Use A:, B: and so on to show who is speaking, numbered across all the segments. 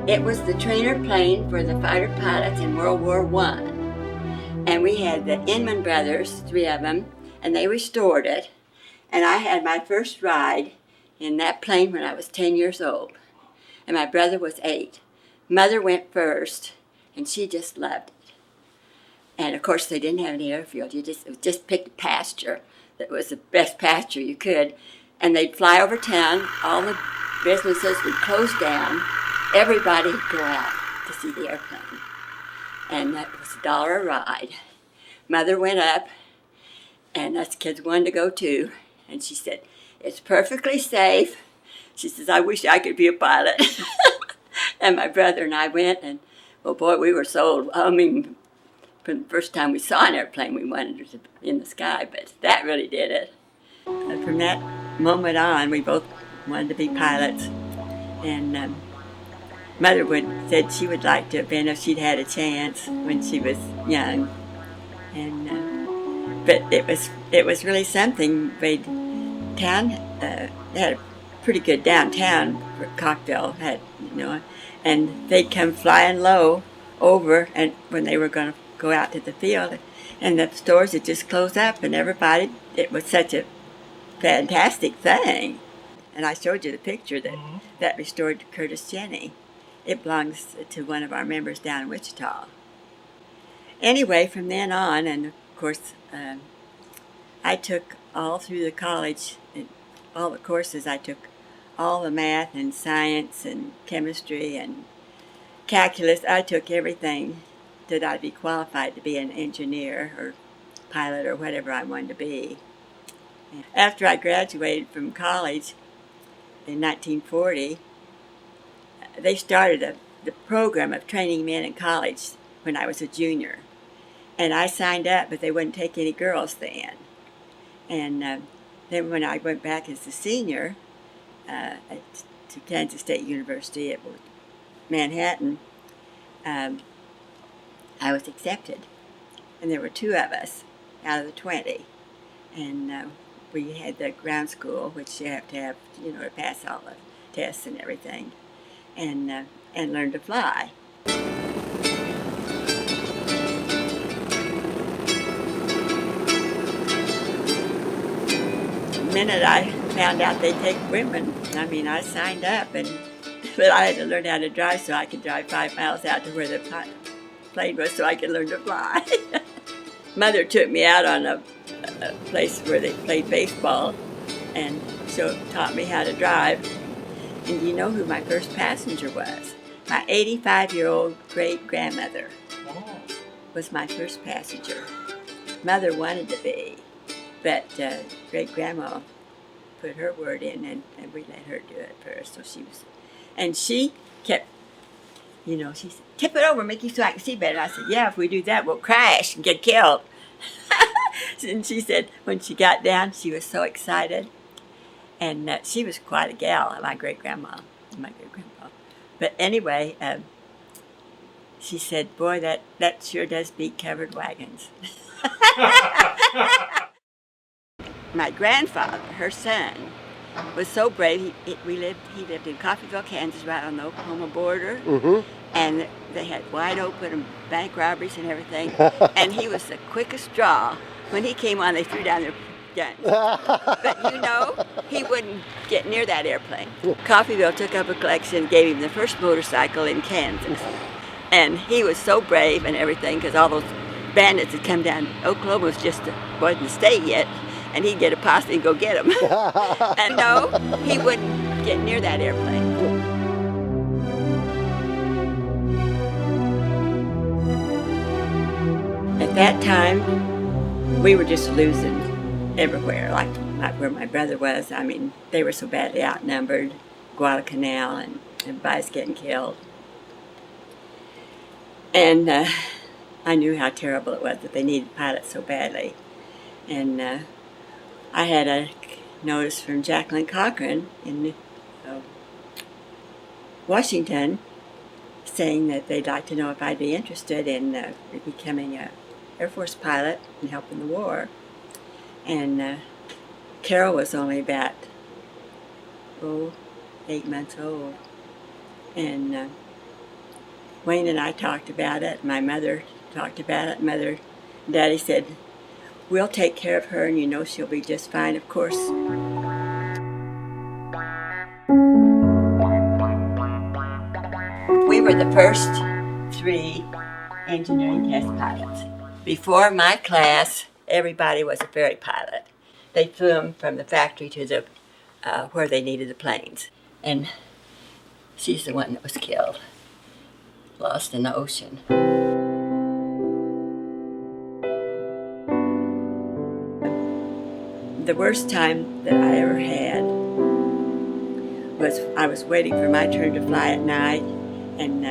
A: It was the trainer plane for the fighter pilots in World War I. And we had the Inman brothers, 3 of them, and they restored it. And I had my first ride in that plane when I was 10 years old. And my brother was 8. Mother went first, and she just loved it. And of course, they didn't have any airfield. You just picked a pasture that was the best pasture you could. And they'd fly over town. All the businesses would close down. Everybody would go out to see the airplane. And that was $1 a ride. Mother went up, and us kids wanted to go too. And she said, "It's perfectly safe." She says, "I wish I could be a pilot." And my brother and I went, and oh boy, we were sold. I mean, from the first time we saw an airplane, we wanted it in the sky, but that really did it. And from that moment on, we both wanted to be pilots. And Mother said she would like to have been if she'd had a chance when she was young. And but it was really something. Town had a pretty good downtown. Cockville had, and they'd come flying low over, and when they were going to go out to the field, and the stores would just close up, and everybody. It was such a fantastic thing. And I showed you the picture that restored Curtis Jenny. It belongs to one of our members down in Wichita. Anyway, from then on, and of course, I took all through the college, all the courses. I took all the math and science and chemistry and calculus. I took everything that I'd be qualified to be an engineer or pilot or whatever I wanted to be. After I graduated from college in 1940, they started the program of training men in college when I was a junior. And I signed up, but they wouldn't take any girls then. And then when I went back as a senior to Kansas State University at Manhattan, I was accepted. And there were 2 of us out of the 20. And we had the ground school, which you have to pass all the tests and everything, and learn to fly. The minute I found out they'd take women, I signed up, but I had to learn how to drive so I could drive 5 miles out to where the plane was so I could learn to fly. Mother took me out on a place where they played baseball and taught me how to drive. And you know who my first passenger was? My 85-year-old great-grandmother was my first passenger. Mother wanted to be, but great-grandma put her word in, and we let her do it first. So she kept, she said, "Tip it over, Mickey, so I can see better." I said, "Yeah, if we do that, we'll crash and get killed." And she said when she got down, she was so excited. And she was quite a gal, my great-grandma. But anyway, she said, "Boy, that sure does beat covered wagons." My grandfather, her son, was so brave. He lived in Coffeyville, Kansas, right on the Oklahoma border. Mm-hmm. And they had wide open and bank robberies and everything. And he was the quickest draw. When he came on, they threw down their guns. But he wouldn't get near that airplane. Coffeyville took up a collection and gave him the first motorcycle in Kansas. And he was so brave and everything because all those bandits had come down. Oklahoma wasn't a state yet. And he'd get a posse and go get them. And no, he wouldn't get near that airplane. At that time, we were just losing everywhere, like where my brother was. They were so badly outnumbered, Guadalcanal, and everybody's getting killed. And I knew how terrible it was that they needed pilots so badly. And I had a notice from Jacqueline Cochran in Washington saying that they'd like to know if I'd be interested in becoming an Air Force pilot and helping the war. And Carol was only about 8 months old. And Wayne and I talked about it. My mother talked about it. Mother and Daddy said, we'll take care of her, and you know she'll be just fine, of course. We were the first 3 engineering test pilots. Before my class, everybody was a ferry pilot. They flew them from the factory to the where they needed the planes. And she's the one that was killed, lost in the ocean. The worst time that I ever had was I was waiting for my turn to fly at night, and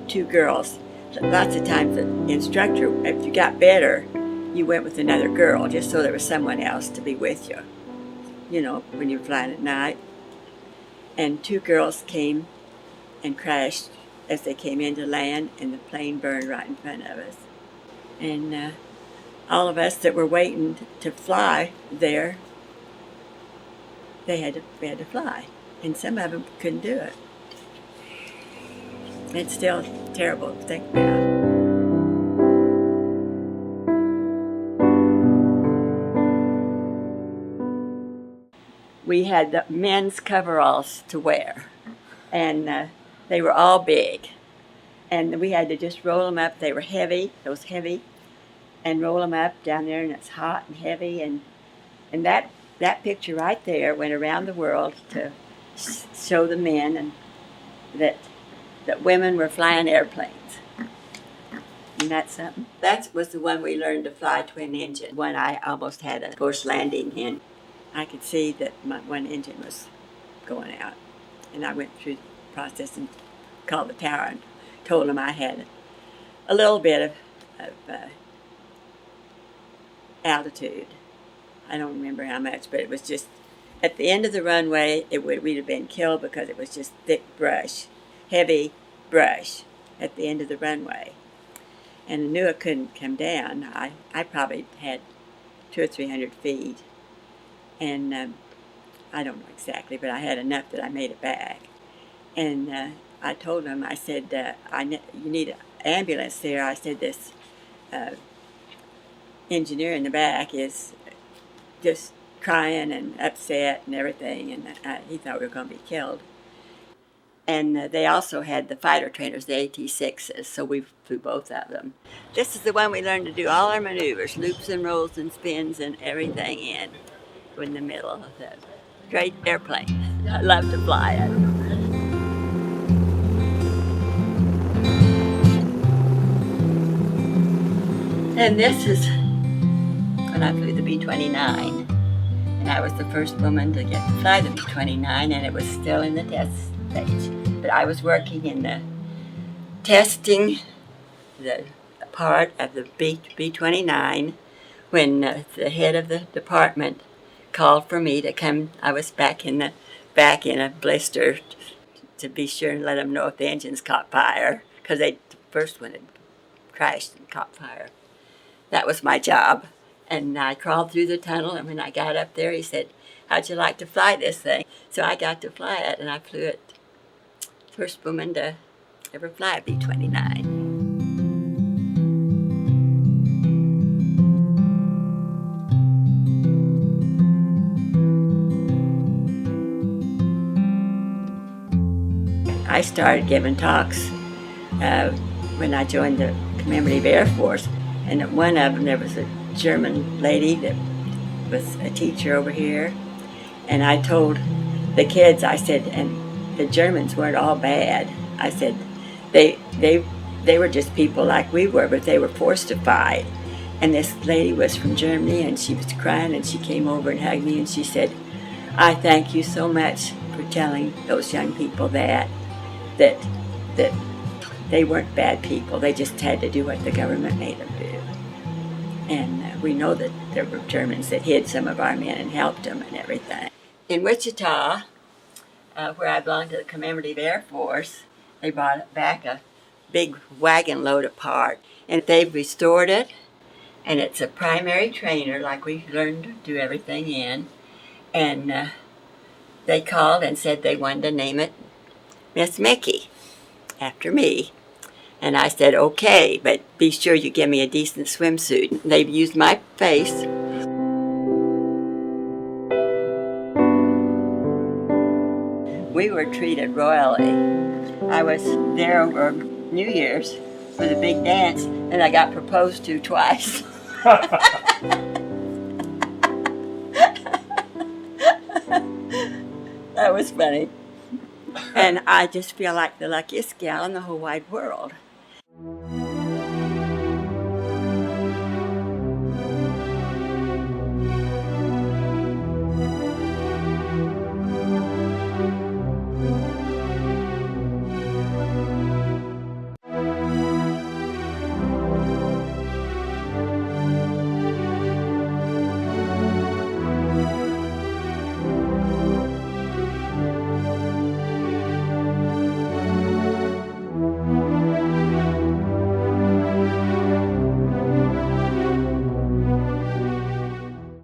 A: 2 girls. Lots of times the instructor, if you got better, you went with another girl just so there was someone else to be with you, you know, when you're flying at night. And 2 girls came and crashed as they came into land, and the plane burned right in front of us. And all of us that were waiting to fly there, we had to fly, and some of them couldn't do it. It's still terrible to think about. We had the men's coveralls to wear, and they were all big, and we had to just roll them up. They were heavy, those heavy, and roll them up down there, and it's hot and heavy, and that picture right there went around the world to show the men and that women were flying airplanes. Isn't that something? That was the one we learned to fly twin engine. One I almost had a forced landing in. I could see that my one engine was going out, and I went through the process and called the tower and told them I had a little bit of altitude. I don't remember how much, but it was just at the end of the runway. We'd have been killed because it was just thick brush, heavy brush at the end of the runway, and I knew I couldn't come down. I probably had 200 or 300 feet, and I don't know exactly, but I had enough that I made it back. And I told them, I said, you need an ambulance there. I said, this engineer in the back is just crying and upset and everything, and he thought we were going to be killed. And they also had the fighter trainers, the AT-6s, so we flew both of them. This is the one we learned to do all our maneuvers, loops and rolls and spins and everything in the middle of the great airplane. I love to fly it. And this is when I flew the B-29. And I was the first woman to get to fly the B-29, and it was still in the test stage. But I was working in the testing, the part of the B-29, when the head of the department called for me to come. I was back in a blister to be sure and let them know if the engines caught fire, because the first one had crashed and caught fire. That was my job. And I crawled through the tunnel, and when I got up there, he said, how'd you like to fly this thing? So I got to fly it, and I flew it. First woman to ever fly a B-29. I started giving talks when I joined the Commemorative Air Force, and at one of them there was a German lady that was a teacher over here, and I told the kids, I said, and the Germans weren't all bad. I said, they were just people like we were, but they were forced to fight. And this lady was from Germany, and she was crying, and she came over and hugged me, and she said, I thank you so much for telling those young people that they weren't bad people. They just had to do what the government made them do. And we know that there were Germans that hid some of our men and helped them and everything. In Wichita, where I belonged to the Commemorative Air Force, they brought back a big wagon load of parts, and they've restored it, and it's a primary trainer like we learned to do everything in, and they called and said they wanted to name it Miss Micky, after me. And I said, okay, but be sure you give me a decent swimsuit. They used my face. We were treated royally. I was there over New Year's for the big dance, and I got proposed to twice. That was funny. And I just feel like the luckiest gal in the whole wide world.